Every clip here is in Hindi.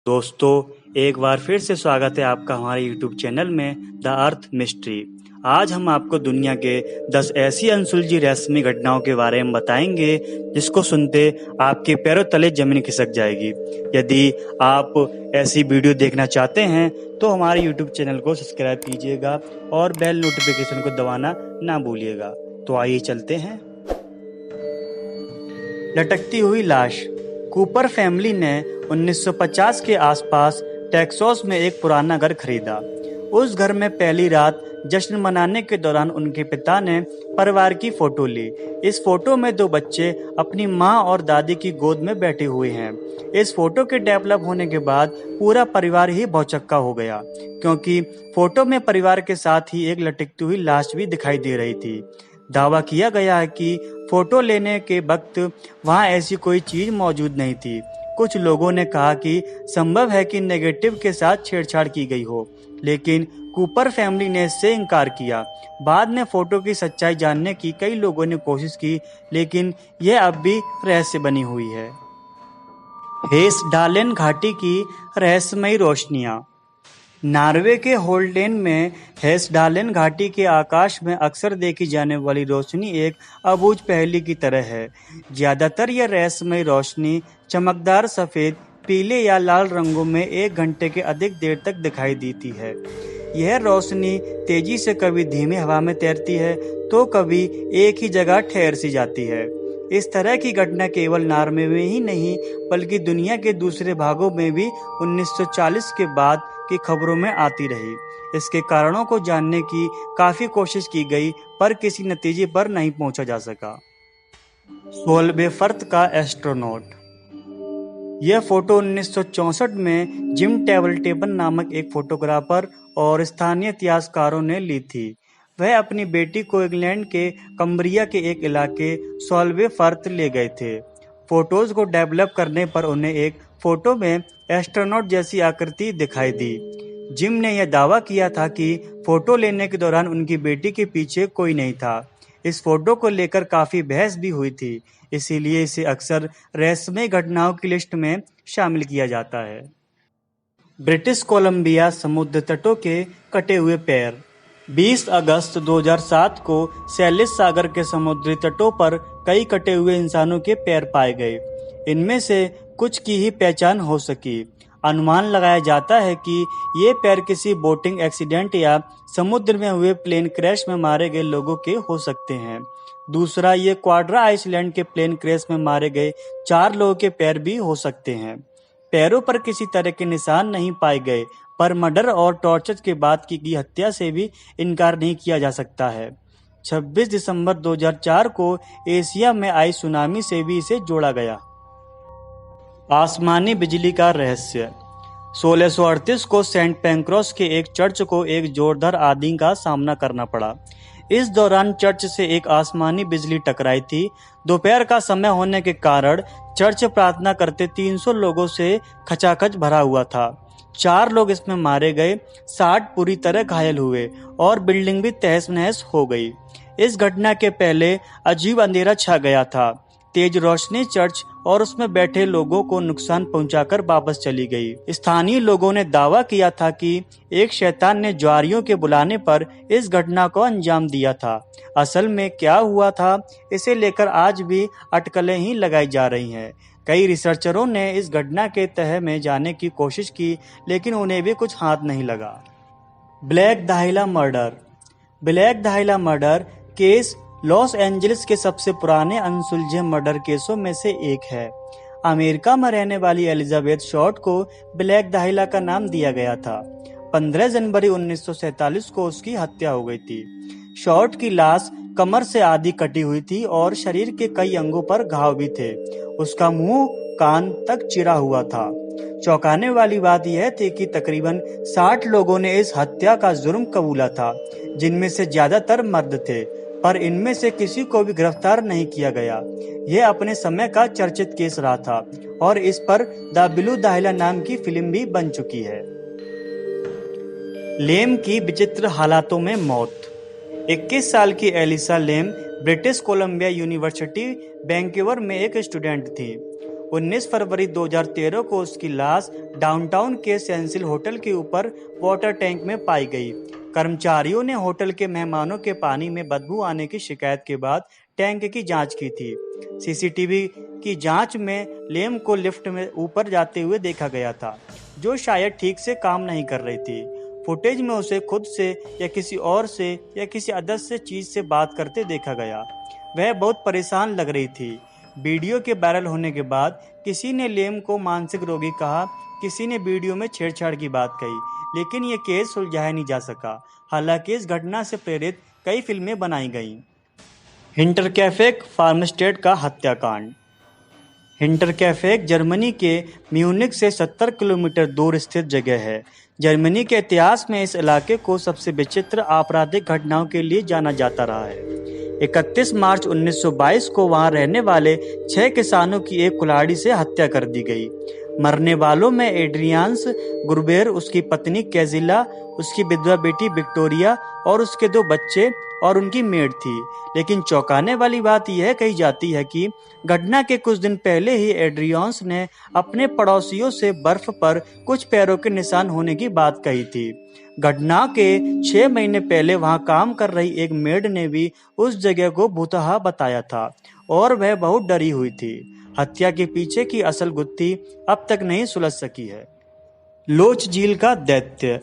दोस्तों, एक बार फिर से स्वागत है आपका हमारे YouTube चैनल में द अर्थ मिस्ट्री। आज हम आपको दुनिया के 10 ऐसी अनसुलझी रहस्यमयी घटनाओं के बारे में बताएंगे जिसको सुनते आपके पैरों तले जमीन खिसक जाएगी। यदि आप ऐसी वीडियो देखना चाहते हैं तो हमारे YouTube चैनल को सब्सक्राइब कीजिएगा और बेल नोटिफिकेशन को दबाना ना भूलिएगा। तो आइए चलते हैं। लटकती हुई लाश। कूपर फैमिली ने 1950 के आसपास टेक्सास में एक पुराना घर खरीदा। उस घर में पहली रात जश्न मनाने के दौरान उनके पिता ने परिवार की फोटो ली। इस फोटो में दो बच्चे अपनी माँ और दादी की गोद में बैठे हुए हैं। इस फोटो के डेवलप होने के बाद पूरा परिवार ही भौचक्का हो गया, क्योंकि फोटो में परिवार के साथ ही एक लटकती हुई लाश भी दिखाई दे रही थी। दावा किया गया है कि फोटो लेने के वक्त वहां ऐसी कोई चीज मौजूद नहीं थी। कुछ लोगों ने कहा कि संभव है कि नेगेटिव के साथ छेड़छाड़ की गई हो, लेकिन कूपर फैमिली ने इससे इनकार किया। बाद में फोटो की सच्चाई जानने की कई लोगों ने कोशिश की, लेकिन यह अब भी रहस्य बनी हुई है। हेसडालेन घाटी की रहस्यमयी रोशनियां। नॉर्वे के होल्डेन में हेसडालेन घाटी के आकाश में अक्सर देखी जाने वाली रोशनी एक अबूझ पहेली की तरह है। ज्यादातर यह रहस्यमयी रोशनी चमकदार सफेद, पीले या लाल रंगों में 1 घंटे के अधिक देर तक दिखाई देती है। यह रोशनी तेजी से कभी धीमी हवा में तैरती है तो कभी एक ही जगह ठहर सी जाती है। इस तरह की घटना केवल नॉर्वे में ही नहीं बल्कि दुनिया के दूसरे भागों में भी 1940 के बाद की खबरों में आती रही। इसके कारणों को जानने की काफी कोशिश की गई, पर किसी नतीजे पर नहीं पहुंचा जा सका। सोलबेफर्थ का एस्ट्रोनॉट। यह फोटो 1964 में जिम टेबलटेबन नामक एक फोटोग्राफर और स्थानीय इतिहासकारों ने ली थी। वह अपनी बेटी को इंग्लैंड के कम्ब्रिया के एक इलाके सोलबेफर्थ ले गए थे। फोटोज को डेवलप करने पर उन्हें एक फोटो में एस्ट्रोनॉट जैसी आकृति दिखाई दी। जिम ने यह दावा किया था कि फोटो लेने के दौरान उनकी बेटी के पीछे कोई नहीं था। इस फोटो को लेकर काफी बहस भी हुई थी, इसीलिए इसे अक्सर रहस्यमय घटनाओं की लिस्ट में शामिल किया जाता है। ब्रिटिश कोलंबिया समुद्र तटों के कटे हुए पैर। 20 अगस्त 2007 को सैलिस सागर के समुद्री तटों पर कई कटे हुए इंसानों के पैर पाए गए। इनमें से कुछ की ही पहचान हो सकी। अनुमान लगाया जाता है कि ये पैर किसी बोटिंग एक्सीडेंट या समुद्र में हुए प्लेन क्रैश में मारे गए लोगों के हो सकते हैं। दूसरा, ये क्वाड्रा आइसलैंड के प्लेन क्रैश में मारे गए 4 लोगों के पैर भी हो सकते हैं। पैरों पर किसी तरह के निशान नहीं पाए गए, पर मर्डर और टॉर्चर के बाद की गई हत्या से भी इनकार नहीं किया जा सकता है। 26 दिसंबर 2004 को एशिया में आई सुनामी से भी इसे जोड़ा गया। आसमानी बिजली का रहस्य। 1638 को सेंट पैंक्रोस के एक चर्च को एक जोरदार आंधी का सामना करना पड़ा। इस दौरान चर्च से एक आसमानी बिजली टकराई थी। दोपहर का समय होने के कारण चर्च प्रार्थना करते 300 लोगों से खचाखच भरा हुआ था। 4 लोग इसमें मारे गए, 60 पूरी तरह घायल हुए और बिल्डिंग भी तहस नहस हो गई। इस घटना के पहले अजीब अंधेरा छा गया था। तेज रोशनी चर्च और उसमें बैठे लोगों को नुकसान पहुंचाकर वापस चली गई। स्थानीय लोगों ने दावा किया था कि एक शैतान ने ज्वारियों के बुलाने पर इस घटना को अंजाम दिया था। असल में क्या हुआ था, इसे लेकर आज भी अटकलें ही लगाई जा रही हैं। कई रिसर्चरों ने इस घटना के तह में जाने की कोशिश की, लेकिन उन्हें भी कुछ हाथ नहीं लगा। Black dahlia murder. Black dahlia murder case Los Angeles के सबसे पुराने अनसुलझे मर्डर केसों में से एक है। अमेरिका में रहने वाली एलिजाबेथ शॉर्ट को ब्लैक दाहिला का नाम दिया गया था। 15 जनवरी 1947 को उसकी हत्या हो गई थी। शॉर्ट की लाश कमर से आधी कटी हुई थी और शरीर के कई अंगों पर घाव भी थे। उसका मुंह कान तक चिरा हुआ था। चौंकाने वाली बात यह थी कि तकरीबन 60 लोगों ने इस हत्या का जुर्म कबूला था, जिनमें से ज्यादातर मर्द थे, पर इनमें से किसी को भी गिरफ्तार नहीं किया गया। यह अपने समय का चर्चित केस रहा था और इस पर द ब्लू दाहिला नाम की फिल्म भी बन चुकी है। लेम की विचित्र हालातों में मौत। 21 साल की एलिसा लेम ब्रिटिश कोलंबिया यूनिवर्सिटी वैंकूवर में एक स्टूडेंट थी। 19 फरवरी 2013 को उसकी लाश डाउनटाउन के सेंसिल होटल के ऊपर वाटर टैंक में पाई गई। कर्मचारियों ने होटल के मेहमानों के पानी में बदबू आने की शिकायत के बाद टैंक की जांच की थी। सीसीटीवी की जांच में लेम को लिफ्ट में ऊपर जाते हुए देखा गया था, जो शायद ठीक से काम नहीं कर रही थी। फुटेज में उसे खुद से या किसी और से या किसी अदृश्य चीज से बात करते देखा गया। वह बहुत परेशान लग रही थी। वीडियो के वायरल होने के बाद किसी ने लेम को मानसिक रोगी कहा, किसी ने वीडियो में छेड़छाड़ की बात कही, लेकिन ये केस सुलझाया नहीं जा सका। हालांकि इस घटना से प्रेरित कई फिल्में बनाई गईं। हिंटरकैफेक फार्मस्टेड का हत्याकांड। हिंटरकैफेक जर्मनी के म्यूनिख से 70 किलोमीटर दूर स्थित जगह है। जर्मनी के इतिहास में इस इलाके को सबसे विचित्र आपराधिक घटनाओं के लिए जाना जाता रहा है। 31 मार्च 1922 को वहां रहने वाले 6 किसानों की एक कुल्हाड़ी से हत्या कर दी गई। मरने वालों में एड्रियान्स गुरबेर, उसकी पत्नी कैजिला, उसकी विधवा बेटी विक्टोरिया और उसके 2 बच्चे और उनकी मेड थी। लेकिन चौंकाने वाली बात यह कही जाती है कि घटना के कुछ दिन पहले ही एड्रियान्स ने अपने पड़ोसियों से बर्फ पर कुछ पैरों के निशान होने की बात कही थी। घटना के 6 महीने पहले वहां काम कर रही एक मेड ने भी उस जगह को भूतहा बताया था और वह बहुत डरी हुई थी। हत्या के पीछे की असल गुत्थी अब तक नहीं सुलझ सकी है। लोच झील का दैत्य।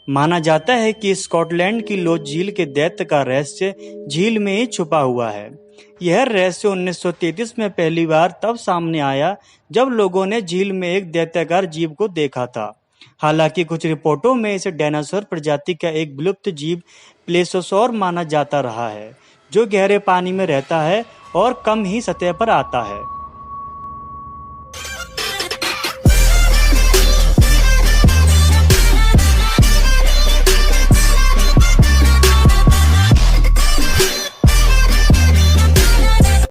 माना जाता है कि स्कॉटलैंड की लोच झील के दैत्य का रहस्य झील में ही छुपा हुआ है। यह रहस्य 1933 में पहली बार तब सामने आया जब लोगों ने झील में एक दैत्याकार जीव को देखा था। हालांकि कुछ रिपोर्टों में इसे डायनासोर प्रजाति का एक विलुप्त जीव प्लेसियोसॉर माना जाता रहा है, जो गहरे पानी में रहता है और कम ही सतह पर आता है।